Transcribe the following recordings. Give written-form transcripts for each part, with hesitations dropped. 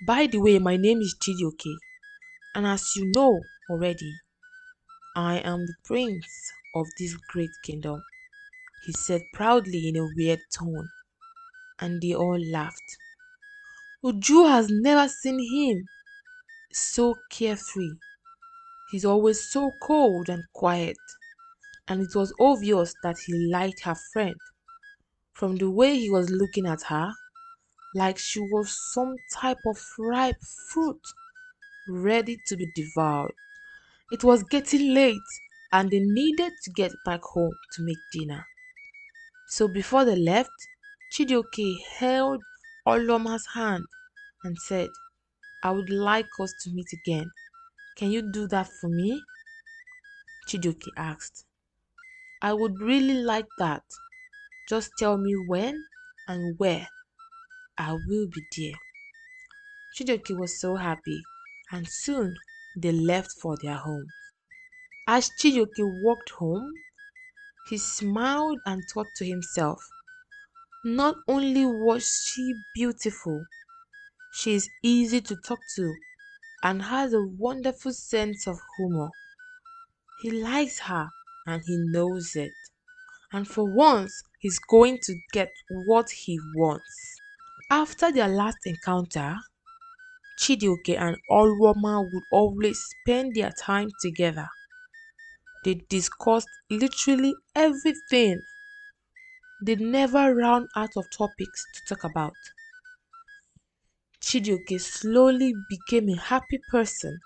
By the way, my name is Chidioke, and as you know already, I am the prince of this great kingdom, he said proudly in a weird tone, and they all laughed. Uju has never seen him so carefree. He's always so cold and quiet, and it was obvious that he liked her friend from the way he was looking at her, like she was some type of ripe fruit ready to be devoured. It was getting late, and they needed to get back home to make dinner. So before they left, Chidioke held Oluoma's hand and said, I would like us to meet again. Can you do that for me? Chidioke asked. I would really like that. Just tell me when and where. I will be there. Chidioke was so happy, and soon they left for their home. As Chidioke walked home, he smiled and thought to himself, not only was she beautiful, she is easy to talk to and has a wonderful sense of humor. He likes her and he knows it. And for once, he's going to get what he wants. After their last encounter, Chidioke and Oluoma would always spend their time together. They discussed literally everything. They never ran out of topics to talk about. Chidioke slowly became a happy person.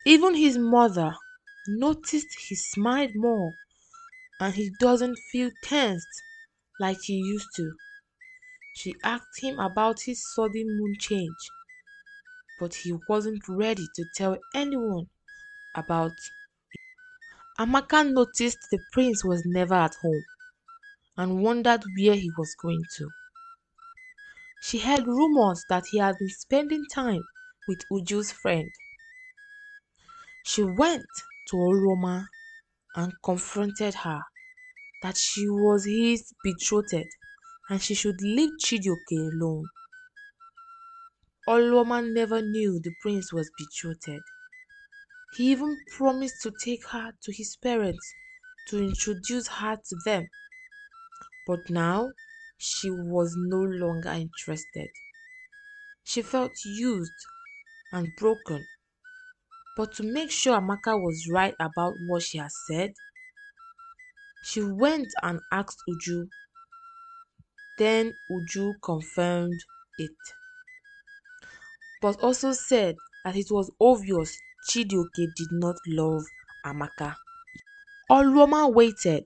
Even his mother noticed he smiled more and he doesn't feel tensed like he used to. She asked him about his sudden mood change, but he wasn't ready to tell anyone about it. Amaka noticed the prince was never at home and wondered where he was going to. She heard rumors that he had been spending time with Uju's friend. She went to Oluoma and confronted her that she was his betrothed and she should leave Chidioke alone. Oluoma never knew the prince was betrothed. He even promised to take her to his parents to introduce her to them. But now she was no longer interested. She felt used and broken. But to make sure Amaka was right about what she had said, she went and asked Uju. Then Uju confirmed it, but also said that it was obvious Chidioke did not love Amaka. Oluoma waited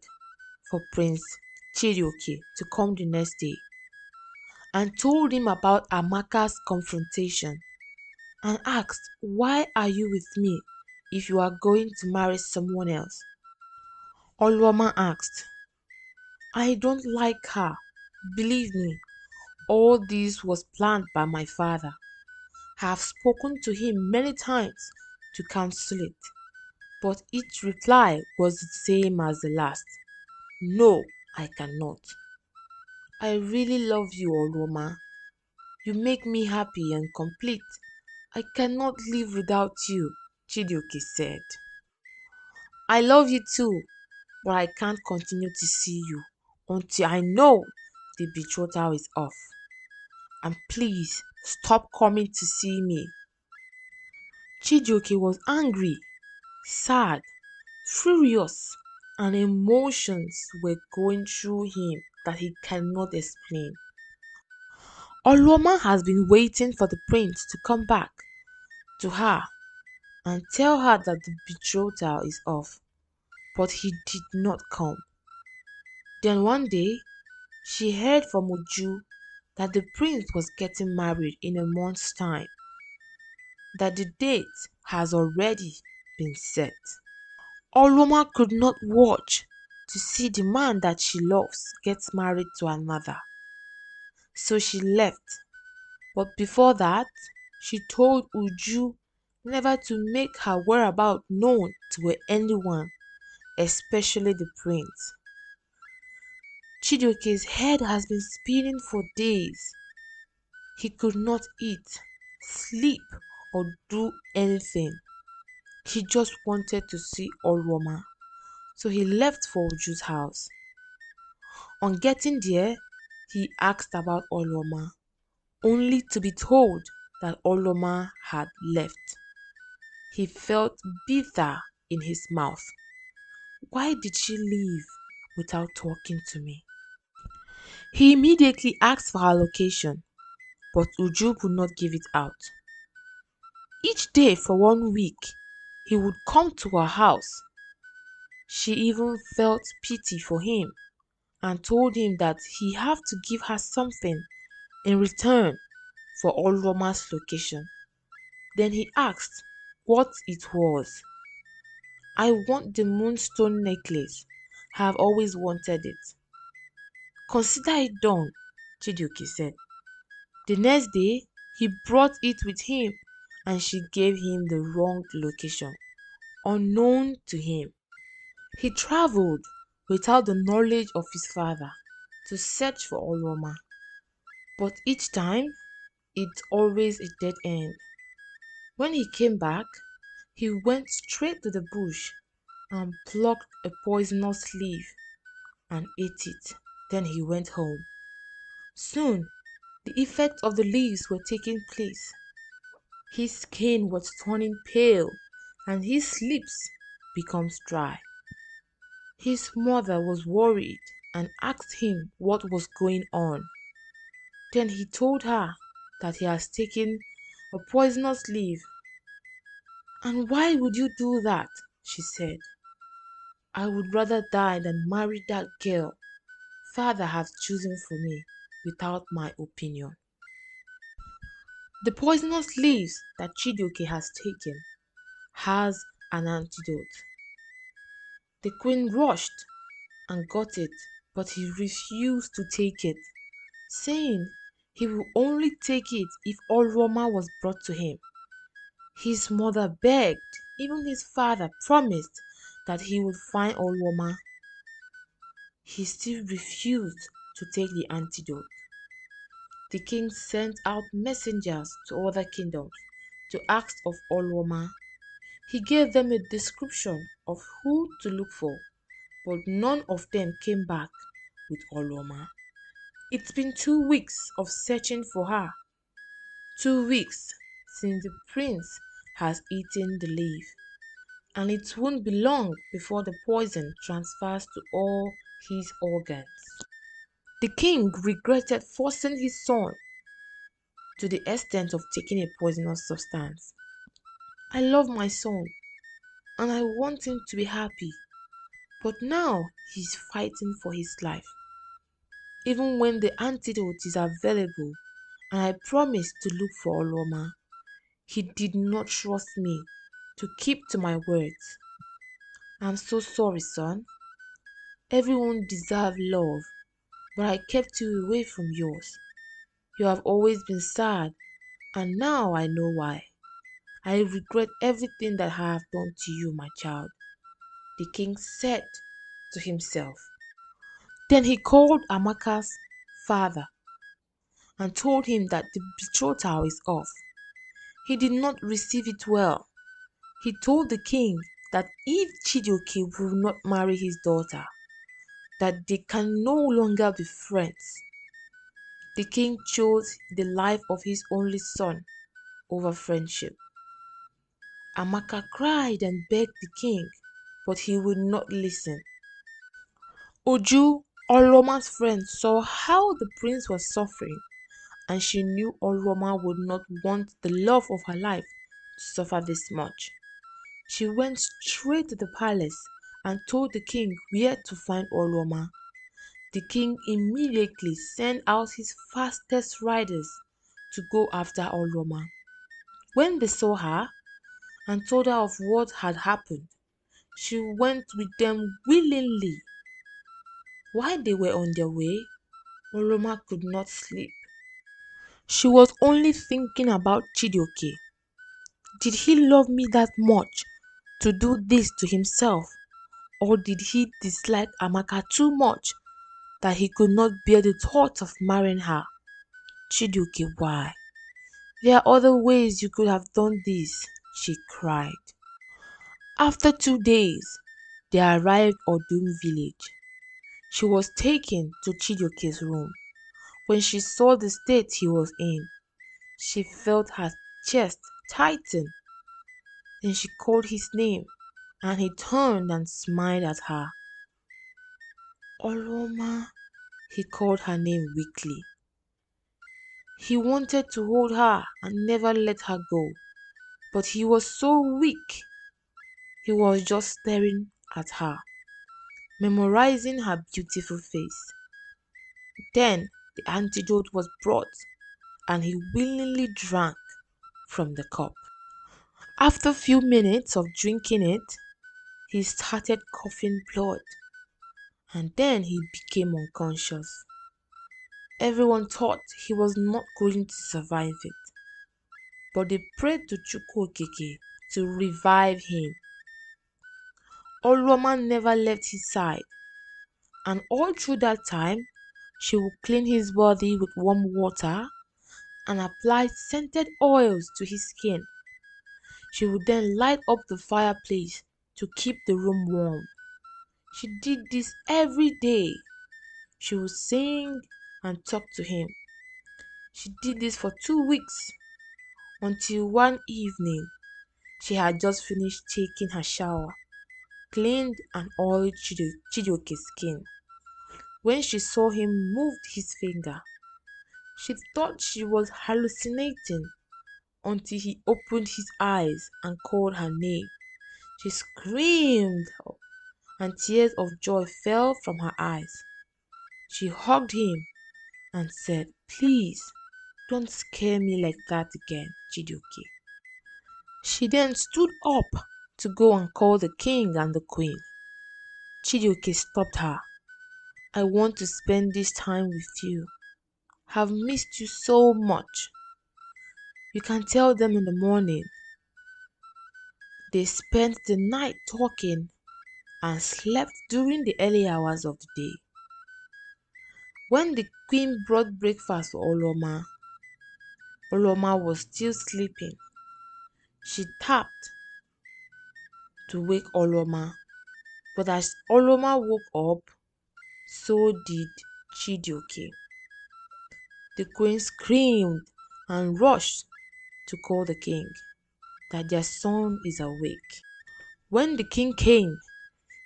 for Prince Chidioke to come the next day and told him about Amaka's confrontation and asked, why are you with me if you are going to marry someone else? Oluoma asked, I don't like her. Believe me, all this was planned by my father. I have spoken to him many times to cancel it, but each reply was the same as the last. No, I cannot. I really love you, Oluoma. You make me happy and complete. I cannot live without you, Chidioke said. I love you too, but I can't continue to see you until I know the betrothal is off. And please stop coming to see me. Chijioke was angry, sad, furious, and emotions were going through him that he cannot explain. Oluoma has been waiting for the prince to come back to her and tell her that the betrothal is off, but he did not come. Then one day, she heard from Uju that the prince was getting married in a month's time, that the date has already been set. Oluoma could not watch to see the man that she loves get married to another. So she left. But before that, she told Uju never to make her whereabouts known to anyone, especially the prince. Chidioke's head has been spinning for days. He could not eat, sleep, or do anything. He just wanted to see Oluoma. So he left for Uju's house. On getting there, he asked about Oluoma, only to be told that Oluoma had left. He felt bitter in his mouth. Why did she leave without talking to me? He immediately asked for her location, but Uju could not give it out. Each day for 1 week, he would come to her house. She even felt pity for him and told him that he had to give her something in return for Oluoma's location. Then he asked what it was. I want the moonstone necklace. I have always wanted it. Consider it done, Chijioke said. The next day, he brought it with him and she gave him the wrong location, unknown to him. He traveled without the knowledge of his father to search for Oluoma, but each time, it's always a dead end. When he came back, he went straight to the bush and plucked a poisonous leaf and ate it. Then he went home. Soon, the effects of the leaves were taking place. His skin was turning pale and his lips becomes dry. His mother was worried and asked him what was going on. Then he told her that he has taken a poisonous leaf. And why would you do that? She said. I would rather die than marry that girl father has chosen for me without my opinion. The poisonous leaves that Chijioke has taken has an antidote. The queen rushed and got it, but he refused to take it, saying he will only take it if Oluoma was brought to him. His mother begged, even his father promised that he would find Oluoma. He still refused to take the antidote. The king sent out messengers to other kingdoms to ask of Oluoma. He gave them a description of who to look for, but none of them came back with Oluoma. It's been 2 weeks of searching for her. 2 weeks since the prince has eaten the leaf, and it won't be long before the poison transfers to all his organs. The king regretted forcing his son to the extent of taking a poisonous substance. I love my son and I want him to be happy, but now he's fighting for his life. Even when the antidote is available and I promised to look for Oluoma, he did not trust me to keep to my words. I'm so sorry, son. Everyone deserves love, but I kept you away from yours. You have always been sad, and now I know why. I regret everything that I have done to you, my child, the king said to himself. Then he called Amaka's father and told him that the betrothal is off. He did not receive it well. He told the king that if Chijioke will not marry his daughter, that they can no longer be friends. The king chose the life of his only son over friendship. Amaka cried and begged the king, but he would not listen. Uju, Oluoma's friend, saw how the prince was suffering, and she knew Oluoma would not want the love of her life to suffer this much. She went straight to the palace and told the king where to find Oluoma. The king immediately sent out his fastest riders to go after Oluoma. When they saw her and told her of what had happened, she went with them willingly. While they were on their way, Oluoma could not sleep. She was only thinking about Chijioke. Did he love me that much to do this to himself? Or did he dislike Amaka too much that he could not bear the thought of marrying her? Chijioke, why? There are other ways you could have done this, she cried. After 2 days, they arrived at Odum village. She was taken to Chijioke's room. When she saw the state he was in, she felt her chest tighten. Then she called his name, and he turned and smiled at her. Oluoma, he called her name weakly. He wanted to hold her and never let her go, but he was so weak. He was just staring at her, memorizing her beautiful face. Then the antidote was brought, and he willingly drank from the cup. After a few minutes of drinking it, he started coughing blood, and then he became unconscious. Everyone thought he was not going to survive it, but they prayed to Chukwu Okike to revive him. Oluoma never left his side, and all through that time, she would clean his body with warm water and apply scented oils to his skin. She would then light up the fireplace to keep the room warm. She did this every day. She would sing and talk to him. She did this for 2 weeks until one evening she had just finished taking her shower, cleaned and oiled Chijioke's skin. When she saw him move his finger, she thought she was hallucinating until he opened his eyes and called her name. She screamed and tears of joy fell from her eyes. She hugged him and said, "Please, don't scare me like that again, Chijioke." She then stood up to go and call the king and the queen. Chijioke stopped her. "I want to spend this time with you. Have missed you so much. You can tell them in the morning." They spent the night talking and slept during the early hours of the day. When the queen brought breakfast for Oluoma, Oluoma was still sleeping. She tapped to wake Oluoma, but as Oluoma woke up, so did Chijioke. The queen screamed and rushed to call the king that their son is awake. When the king came,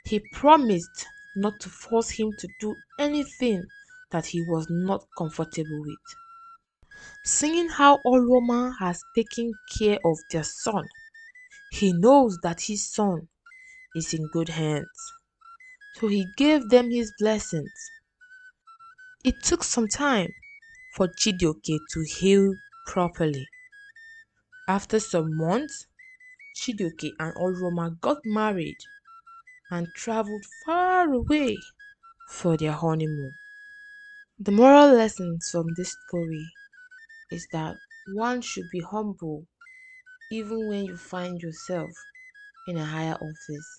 he promised not to force him to do anything that he was not comfortable with. Seeing how Oluoma has taken care of their son, he knows that his son is in good hands. So he gave them his blessings. It took some time for Chijioke to heal properly. After some months, Chijioke and Oluoma got married and traveled far away for their honeymoon. The moral lessons from this story is that one should be humble even when you find yourself in a higher office.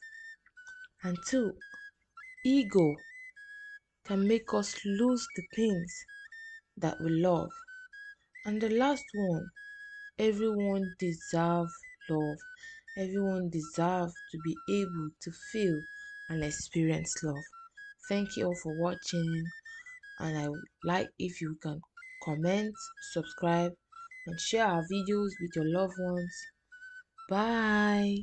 And two, ego can make us lose the things that we love. And the last one, everyone deserves love. Everyone deserves to be able to feel and experience love. Thank you all for watching, and I would like if you can comment, subscribe, and share our videos with your loved ones. Bye.